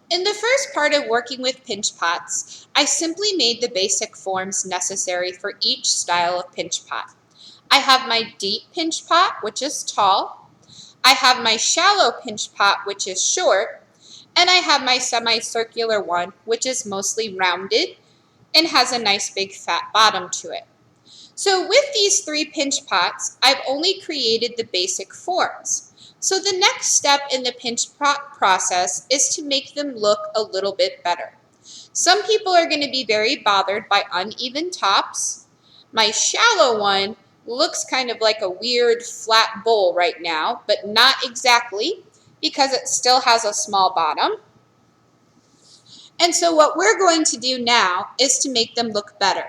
In the first part of working with pinch pots, I simply made the basic forms necessary for each style of pinch pot. I have my deep pinch pot, which is tall. I have my shallow pinch pot, which is short. And I have my semicircular one, which is mostly rounded and has a nice big fat bottom to it. So with these three pinch pots, I've only created the basic forms. So the next step in the pinch pot process is to make them look a little bit better. Some people are going to be very bothered by uneven tops. My shallow one looks kind of like a weird flat bowl right now, but not exactly because it still has a small bottom. And so what we're going to do now is to make them look better,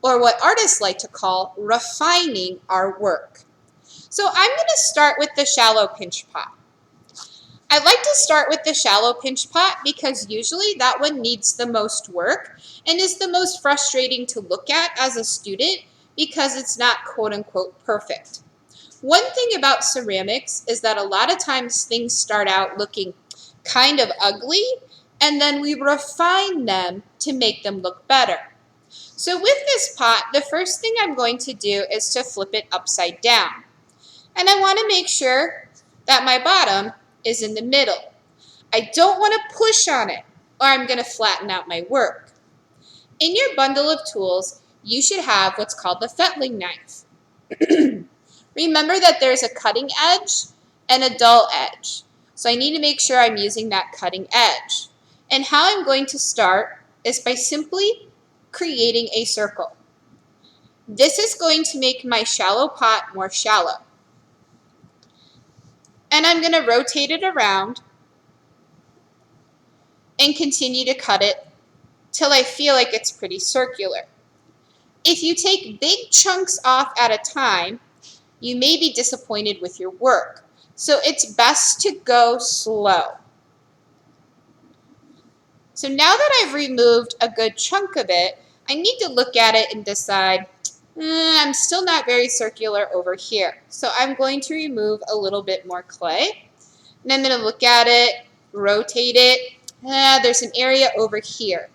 or what artists like to call refining our work. So I'm going to start with the shallow pinch pot. I like to start with the shallow pinch pot because usually that one needs the most work and is the most frustrating to look at as a student because it's not quote-unquote perfect. One thing about ceramics is that a lot of times things start out looking kind of ugly and then we refine them to make them look better. So with this pot, the first thing I'm going to do is to flip it upside down. And I want to make sure that my bottom is in the middle. I don't want to push on it or I'm going to flatten out my work. In your bundle of tools, you should have what's called the fettling knife. Remember that there's a cutting edge and a dull edge. So I need to make sure I'm using that cutting edge. And how I'm going to start is by simply creating a circle. This is going to make my shallow pot more shallow. And I'm going to rotate it around and continue to cut it till I feel like it's pretty circular. If you take big chunks off at a time, you may be disappointed with your work. So it's best to go slow. So now that I've removed a good chunk of it, I need to look at it and decide, I'm still not very circular over here. So I'm going to remove a little bit more clay. And I'm going to look at it, rotate it. There's an area over here.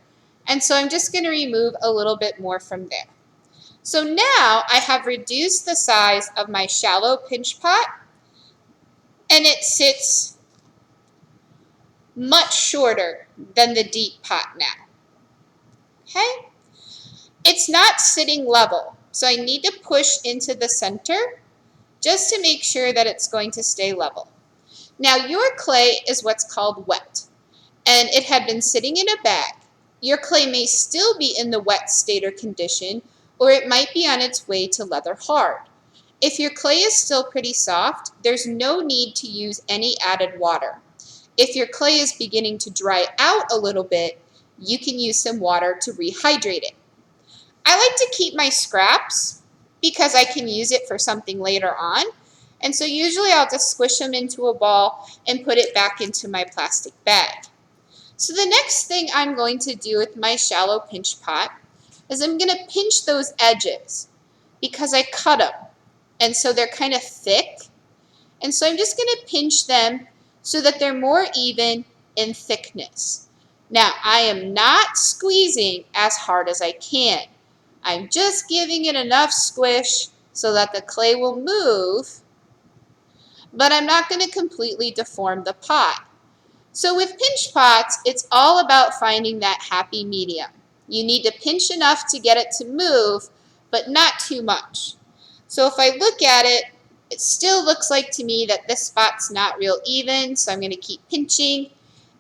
And so I'm just going to remove a little bit more from there. So now I have reduced the size of my shallow pinch pot, and it sits much shorter than the deep pot now. Okay? It's not sitting level, so I need to push into the center just to make sure that it's going to stay level. Now your clay is what's called wet, and it had been sitting in a bag. Your clay may still be in the wet state or condition, or it might be on its way to leather hard. If your clay is still pretty soft, there's no need to use any added water. If your clay is beginning to dry out a little bit, you can use some water to rehydrate it. I like to keep my scraps because I can use it for something later on. And so usually I'll just squish them into a ball and put it back into my plastic bag. So the next thing I'm going to do with my shallow pinch pot is I'm going to pinch those edges because I cut them. And so they're kind of thick. And so I'm just going to pinch them so that they're more even in thickness. Now, I am not squeezing as hard as I can. I'm just giving it enough squish so that the clay will move, but I'm not going to completely deform the pot. So with pinch pots, it's all about finding that happy medium. You need to pinch enough to get it to move, but not too much. So if I look at it, it still looks like to me that this spot's not real even, so I'm going to keep pinching.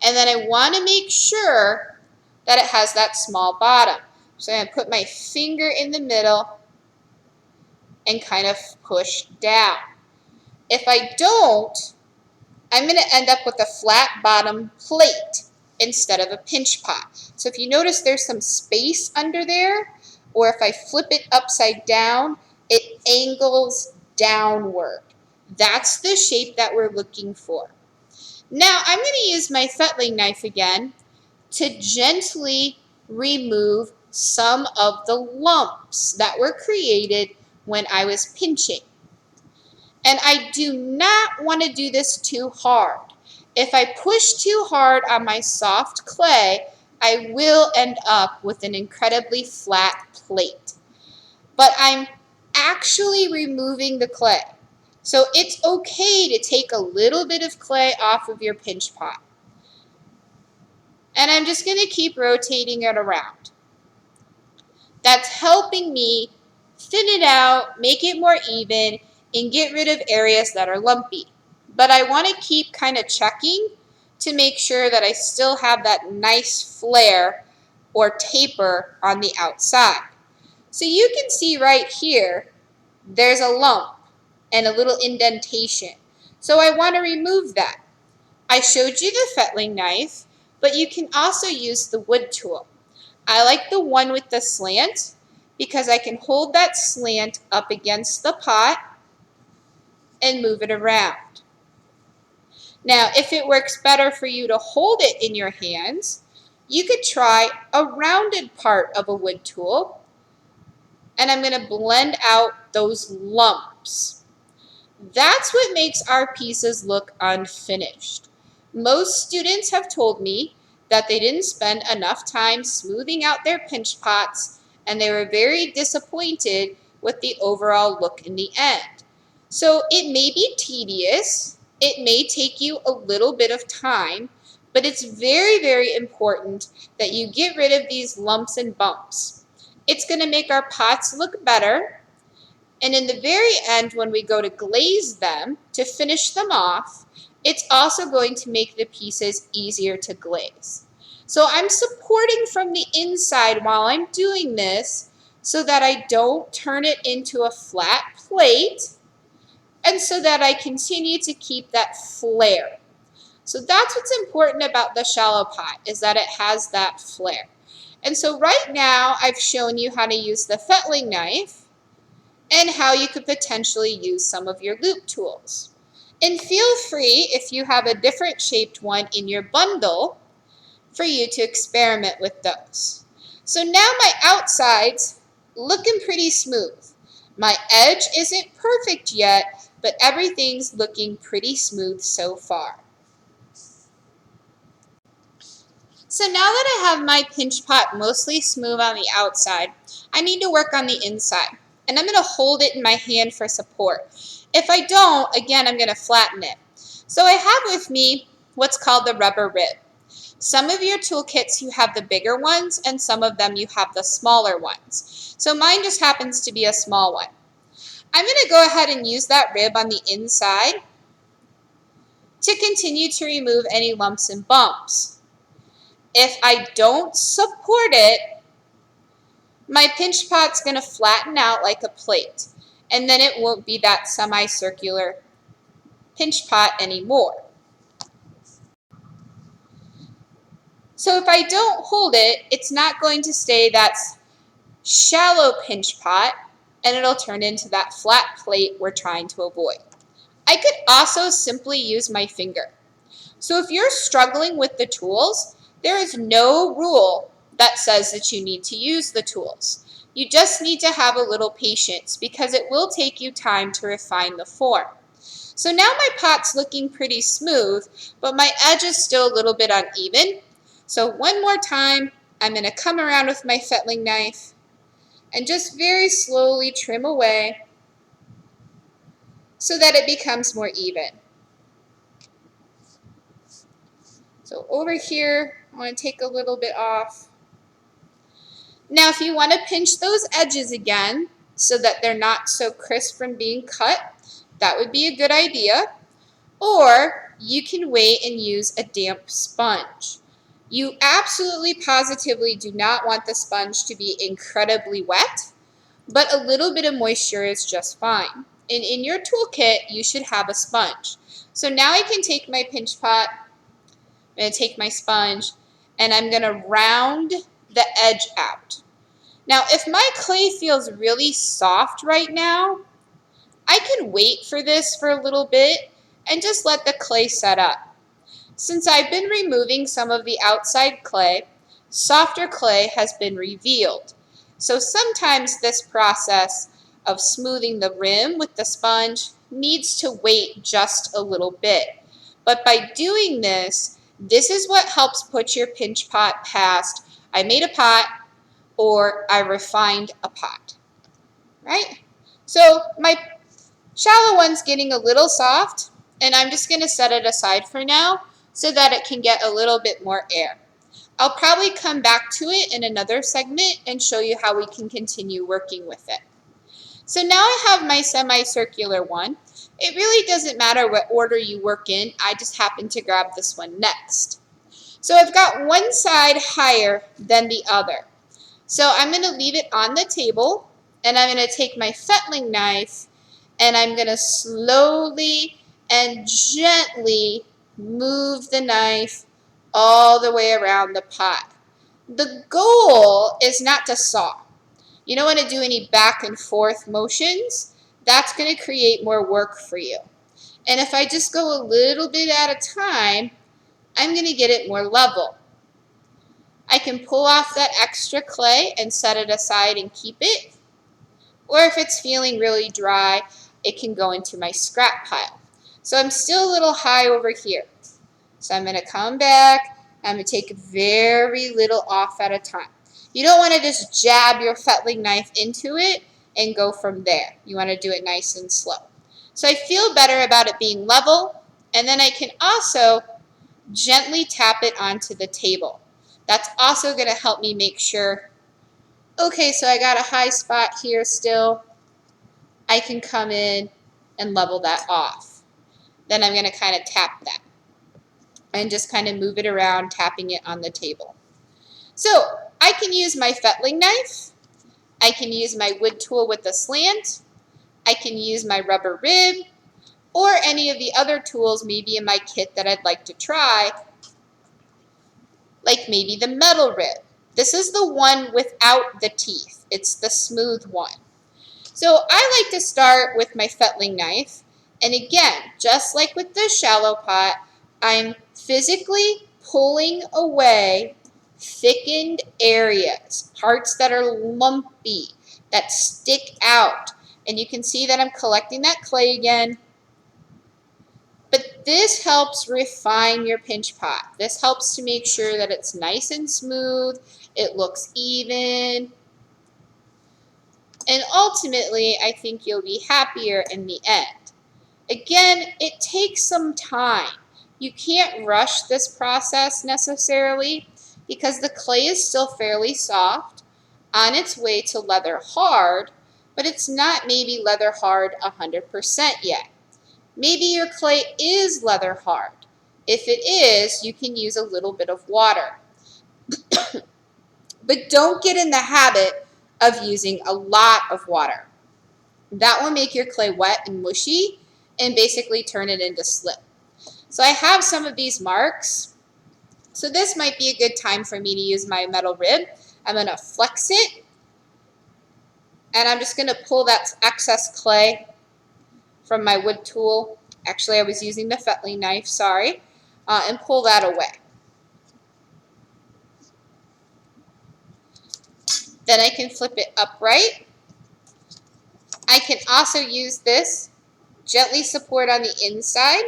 And then I want to make sure that it has that small bottom. So I'm going to put my finger in the middle and kind of push down. If I don't, I'm going to end up with a flat bottom plate instead of a pinch pot. So if you notice there's some space under there, or if I flip it upside down, it angles downward. That's the shape that we're looking for. Now I'm going to use my fettling knife again to gently remove some of the lumps that were created when I was pinching. And I do not want to do this too hard. If I push too hard on my soft clay, I will end up with an incredibly flat plate. But I'm actually removing the clay. So it's okay to take a little bit of clay off of your pinch pot. And I'm just going to keep rotating it around. That's helping me thin it out, make it more even, and get rid of areas that are lumpy. But I want to keep kind of checking to make sure that I still have that nice flare or taper on the outside. So you can see right here, there's a lump and a little indentation. So I want to remove that. I showed you the fettling knife, but you can also use the wood tool. I like the one with the slant because I can hold that slant up against the pot and move it around. Now, if it works better for you to hold it in your hands, you could try a rounded part of a wood tool, and I'm going to blend out those lumps. That's what makes our pieces look unfinished. Most students have told me that they didn't spend enough time smoothing out their pinch pots, and they were very disappointed with the overall look in the end. So it may be tedious, it may take you a little bit of time, but it's very, very important that you get rid of these lumps and bumps. It's going to make our pots look better, and in the very end, when we go to glaze them, to finish them off, it's also going to make the pieces easier to glaze. So I'm supporting from the inside while I'm doing this so that I don't turn it into a flat plate and so that I continue to keep that flare. So that's what's important about the shallow pot, is that it has that flare. And so right now I've shown you how to use the fettling knife and how you could potentially use some of your loop tools. And feel free, if you have a different shaped one in your bundle, for you to experiment with those. So now my outside's looking pretty smooth. My edge isn't perfect yet, but everything's looking pretty smooth so far. So now that I have my pinch pot mostly smooth on the outside, I need to work on the inside. And I'm going to hold it in my hand for support. If I don't, again, I'm going to flatten it. So I have with me what's called the rubber rib. Some of your toolkits, you have the bigger ones, and some of them you have the smaller ones. So mine just happens to be a small one. I'm going to go ahead and use that rib on the inside to continue to remove any lumps and bumps. If I don't support it, my pinch pot's going to flatten out like a plate, and then it won't be that semicircular pinch pot anymore. So if I don't hold it, it's not going to stay that shallow pinch pot, and it'll turn into that flat plate we're trying to avoid. I could also simply use my finger. So if you're struggling with the tools, there is no rule that says that you need to use the tools. You just need to have a little patience because it will take you time to refine the form. So now my pot's looking pretty smooth, but my edge is still a little bit uneven. So one more time, I'm going to come around with my fettling knife and just very slowly trim away so that it becomes more even. So over here, I want to take a little bit off. Now if you want to pinch those edges again so that they're not so crisp from being cut, that would be a good idea. Or you can wait and use a damp sponge. You absolutely positively do not want the sponge to be incredibly wet, but a little bit of moisture is just fine. And in your toolkit, you should have a sponge. So now I can take my pinch pot, I'm going to take my sponge, and I'm going to round the edge out. Now, if my clay feels really soft right now, I can wait for this for a little bit and just let the clay set up. Since I've been removing some of the outside clay, softer clay has been revealed. So sometimes this process of smoothing the rim with the sponge needs to wait just a little bit. But by doing this, this is what helps put your pinch pot past, I made a pot or I refined a pot, right? So my shallow one's getting a little soft, and I'm just going to set it aside for now so that it can get a little bit more air. I'll probably come back to it in another segment and show you how we can continue working with it. So now I have my semicircular one. It really doesn't matter what order you work in, I just happen to grab this one next. So I've got one side higher than the other. So I'm going to leave it on the table, and I'm going to take my fettling knife, and I'm going to slowly and gently move the knife all the way around the pot. The goal is not to saw. You don't want to do any back and forth motions. That's going to create more work for you. And if I just go a little bit at a time, I'm going to get it more level. I can pull off that extra clay and set it aside and keep it. Or if it's feeling really dry, it can go into my scrap pile. So I'm still a little high over here. So I'm going to come back. I'm going to take very little off at a time. You don't want to just jab your fettling knife into it and go from there. You want to do it nice and slow. So I feel better about it being level, and then I can also gently tap it onto the table. That's also going to help me make sure, okay, so I got a high spot here still. I can come in and level that off. Then I'm going to kind of tap that and just kind of move it around, tapping it on the table. So I can use my fettling knife. I can use my wood tool with the slant. I can use my rubber rib or any of the other tools maybe in my kit that I'd like to try, like maybe the metal rib. This is the one without the teeth. It's the smooth one. So I like to start with my fettling knife. And again, just like with the shallow pot, I'm physically pulling away thickened areas, parts that are lumpy, that stick out. And you can see that I'm collecting that clay again. But this helps refine your pinch pot. This helps to make sure that it's nice and smooth, it looks even, and ultimately I think you'll be happier in the end. Again, it takes some time. You can't rush this process necessarily because the clay is still fairly soft, on its way to leather hard, but it's not maybe leather hard 100% yet. Maybe your clay is leather hard. If it is, you can use a little bit of water. But don't get in the habit of using a lot of water. That will make your clay wet and mushy and basically turn it into slip. So I have some of these marks. So this might be a good time for me to use my metal rib. I'm going to flex it, and I'm just going to pull that excess clay from my wood tool. Actually, I was using the fettling knife, sorry, and pull that away. Then I can flip it upright. I can also use this, gently support on the inside,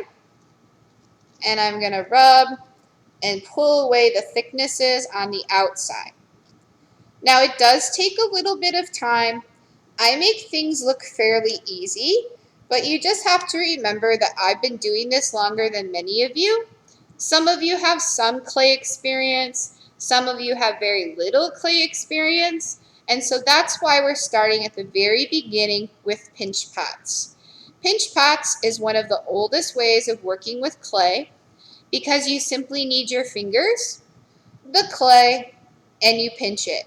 and I'm going to rub and pull away the thicknesses on the outside. Now it does take a little bit of time. I make things look fairly easy, but you just have to remember that I've been doing this longer than many of you. Some of you have some clay experience, some of you have very little clay experience, and so that's why we're starting at the very beginning with pinch pots. Pinch pots is one of the oldest ways of working with clay because you simply need your fingers, the clay, and you pinch it.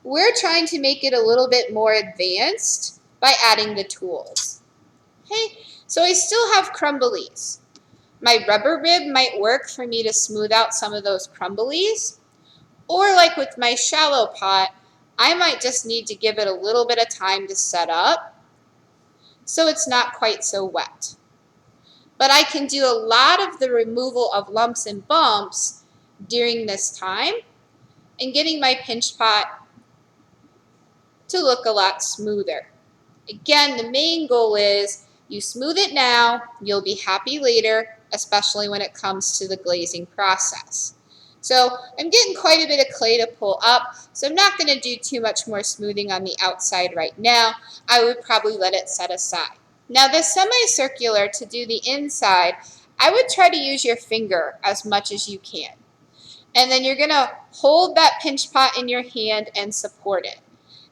We're trying to make it a little bit more advanced by adding the tools. Okay, so I still have crumblies. My rubber rib might work for me to smooth out some of those crumblies, or like with my shallow pot, I might just need to give it a little bit of time to set up so it's not quite so wet. But I can do a lot of the removal of lumps and bumps during this time and getting my pinch pot to look a lot smoother. Again, the main goal is you smooth it now, you'll be happy later, especially when it comes to the glazing process. So I'm getting quite a bit of clay to pull up, so I'm not going to do too much more smoothing on the outside right now. I would probably let it set aside. Now the semicircular, to do the inside, I would try to use your finger as much as you can. And then you're going to hold that pinch pot in your hand and support it.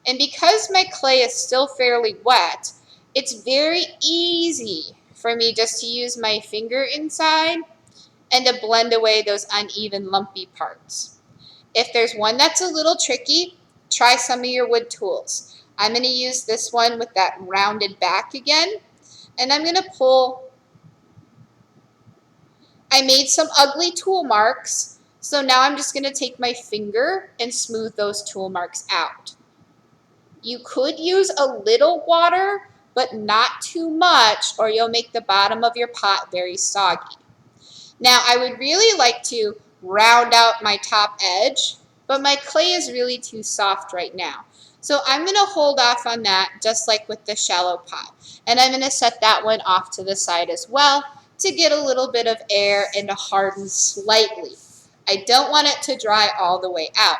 And because my clay is still fairly wet, it's very easy for me just to use my finger inside and to blend away those uneven, lumpy parts. If there's one that's a little tricky, try some of your wood tools. I'm going to use this one with that rounded back again, and I'm going to pull. I made some ugly tool marks, so now I'm just going to take my finger and smooth those tool marks out. You could use a little water, but not too much, or you'll make the bottom of your pot very soggy. Now, I would really like to round out my top edge, but my clay is really too soft right now. So I'm going to hold off on that, just like with the shallow pot. And I'm going to set that one off to the side as well to get a little bit of air and to harden slightly. I don't want it to dry all the way out.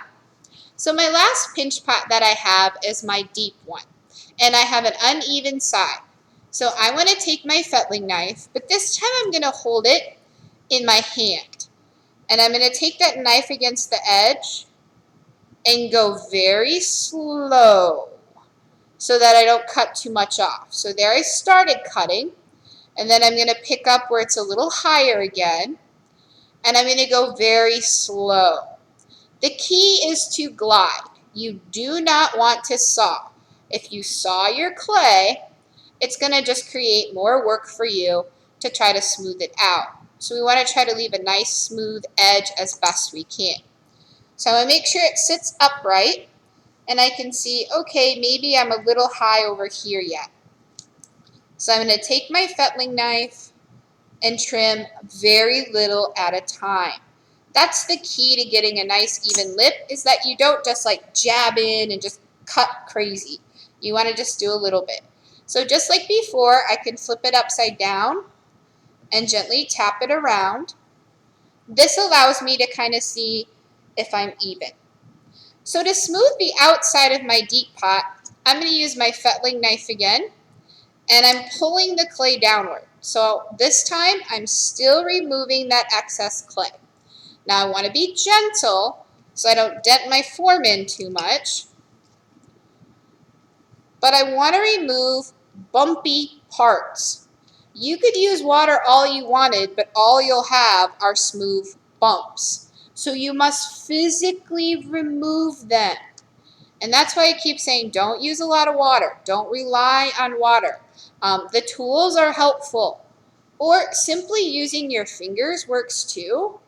So my last pinch pot that I have is my deep one, and I have an uneven side. So I want to take my fettling knife, but this time I'm going to hold it in my hand. And I'm going to take that knife against the edge and go very slow so that I don't cut too much off. So there I started cutting, and then I'm going to pick up where it's a little higher again, and I'm going to go very slow. The key is to glide. You do not want to saw. If you saw your clay, it's going to just create more work for you to try to smooth it out. So we want to try to leave a nice smooth edge as best we can. So I'm going to make sure it sits upright, and I can see, okay, maybe I'm a little high over here yet. So I'm going to take my fettling knife and trim very little at a time. That's the key to getting a nice even lip, is that you don't just like jab in and just cut crazy. You want to just do a little bit. So just like before, I can flip it upside down and gently tap it around. This allows me to kind of see if I'm even. So to smooth the outside of my deep pot, I'm going to use my fettling knife again, and I'm pulling the clay downward. So this time I'm still removing that excess clay. Now I want to be gentle so I don't dent my form in too much, but I want to remove bumpy parts. You could use water all you wanted, but all you'll have are smooth bumps. So you must physically remove them. And that's why I keep saying don't use a lot of water. Don't rely on water. The tools are helpful. Or simply using your fingers works too.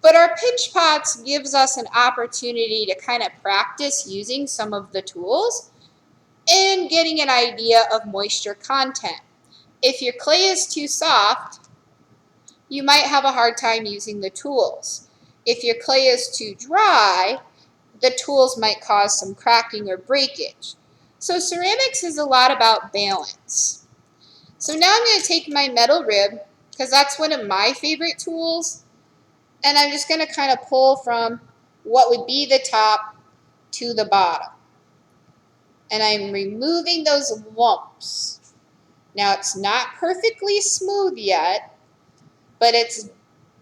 But our pinch pots gives us an opportunity to kind of practice using some of the tools and getting an idea of moisture content. If your clay is too soft, you might have a hard time using the tools. If your clay is too dry, the tools might cause some cracking or breakage. So ceramics is a lot about balance. So now I'm going to take my metal rib, because that's one of my favorite tools, and I'm just going to kind of pull from what would be the top to the bottom. And I'm removing those lumps. Now it's not perfectly smooth yet, but it's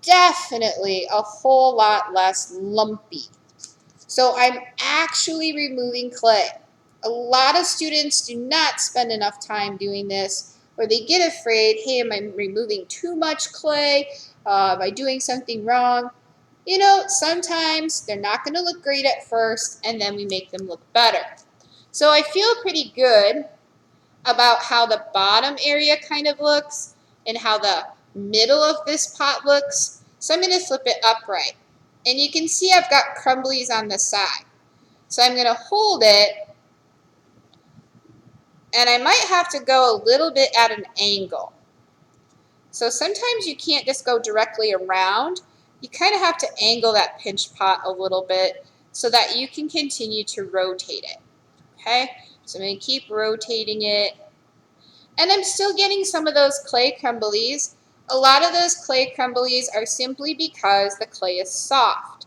definitely a whole lot less lumpy. So I'm actually removing clay. A lot of students do not spend enough time doing this, or they get afraid, hey, am I removing too much clay? Am I doing something wrong? You know, sometimes they're not going to look great at first, and then we make them look better. So I feel pretty good about how the bottom area kind of looks and how the middle of this pot looks. So I'm going to flip it upright. And you can see I've got crumblies on the side. So I'm going to hold it, and I might have to go a little bit at an angle. So sometimes you can't just go directly around. You kind of have to angle that pinch pot a little bit so that you can continue to rotate it. Okay, so I'm going to keep rotating it. And I'm still getting some of those clay crumblies A lot of those clay crumblies are simply because the clay is soft.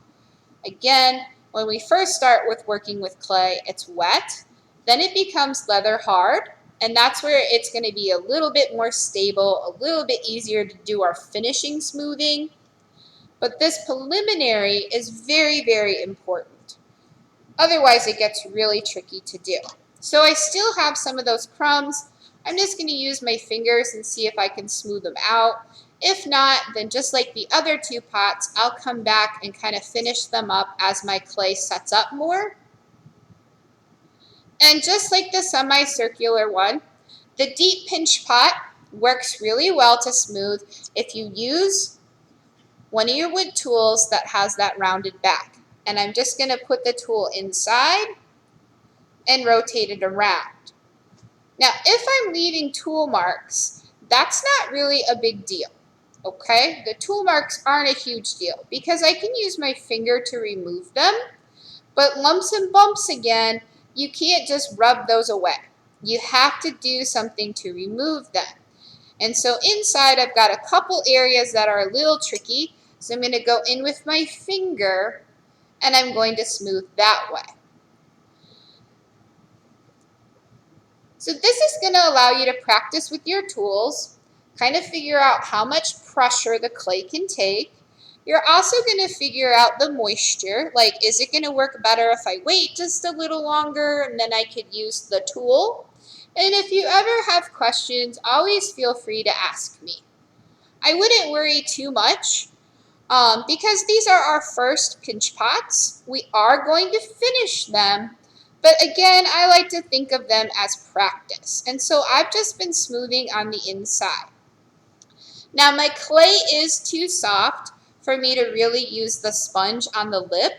Again, when we first start with working with clay, it's wet, then it becomes leather hard, and that's where it's going to be a little bit more stable, a little bit easier to do our finishing smoothing. But this preliminary is very, very important. Otherwise, it gets really tricky to do. So I still have some of those crumbs. I'm just going to use my fingers and see if I can smooth them out. If not, then just like the other two pots, I'll come back and kind of finish them up as my clay sets up more. And just like the semicircular one, the deep pinch pot works really well to smooth if you use one of your wood tools that has that rounded back. And I'm just going to put the tool inside and rotate it around. Now, if I'm leaving tool marks, that's not really a big deal. Okay, the tool marks aren't a huge deal because I can use my finger to remove them, but lumps and bumps again, you can't just rub those away. You have to do something to remove them. And so inside I've got a couple areas that are a little tricky, so I'm going to go in with my finger and I'm going to smooth that way. So this is going to allow you to practice with your tools, kind of figure out how much pressure the clay can take. You're also going to figure out the moisture, like is it going to work better if I wait just a little longer and then I could use the tool? And if you ever have questions, always feel free to ask me. I wouldn't worry too much because these are our first pinch pots. We are going to finish them, but again, I like to think of them as practice. And so I've just been smoothing on the inside. Now my clay is too soft for me to really use the sponge on the lip.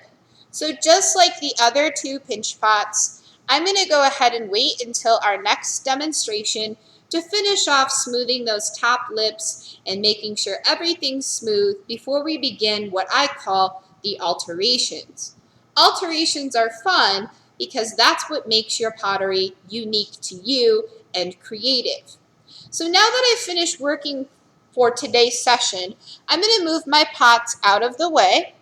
So just like the other two pinch pots, I'm going to go ahead and wait until our next demonstration to finish off smoothing those top lips and making sure everything's smooth before we begin what I call the alterations. Alterations are fun because that's what makes your pottery unique to you and creative. So now that I've finished working for today's session, I'm going to move my pots out of the way.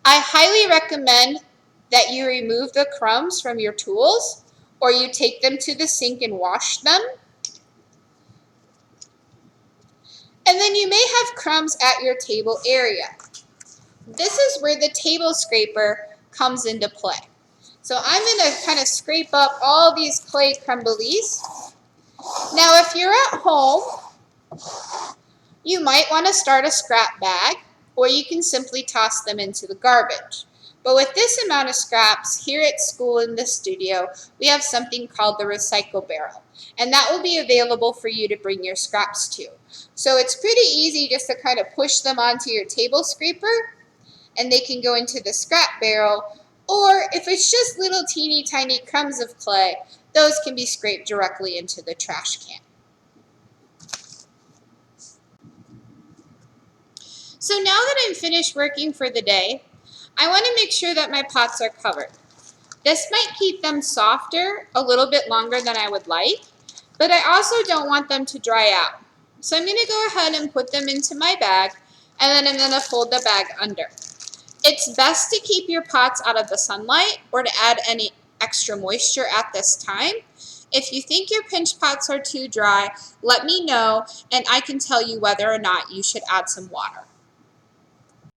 I highly recommend that you remove the crumbs from your tools or you take them to the sink and wash them. And then you may have crumbs at your table area. This is where the table scraper comes into play. So I'm going to kind of scrape up all these clay crumblies. Now if you're at home, you might want to start a scrap bag, or you can simply toss them into the garbage. But with this amount of scraps, here at school in the studio, we have something called the recycle barrel. And that will be available for you to bring your scraps to. So it's pretty easy just to kind of push them onto your table scraper, and they can go into the scrap barrel. Or if it's just little teeny tiny crumbs of clay, those can be scraped directly into the trash can. So now that I'm finished working for the day, I want to make sure that my pots are covered. This might keep them softer a little bit longer than I would like, but I also don't want them to dry out. So I'm going to go ahead and put them into my bag, and then I'm going to fold the bag under. It's best to keep your pots out of the sunlight or to add any extra moisture at this time. If you think your pinch pots are too dry, let me know, and I can tell you whether or not you should add some water.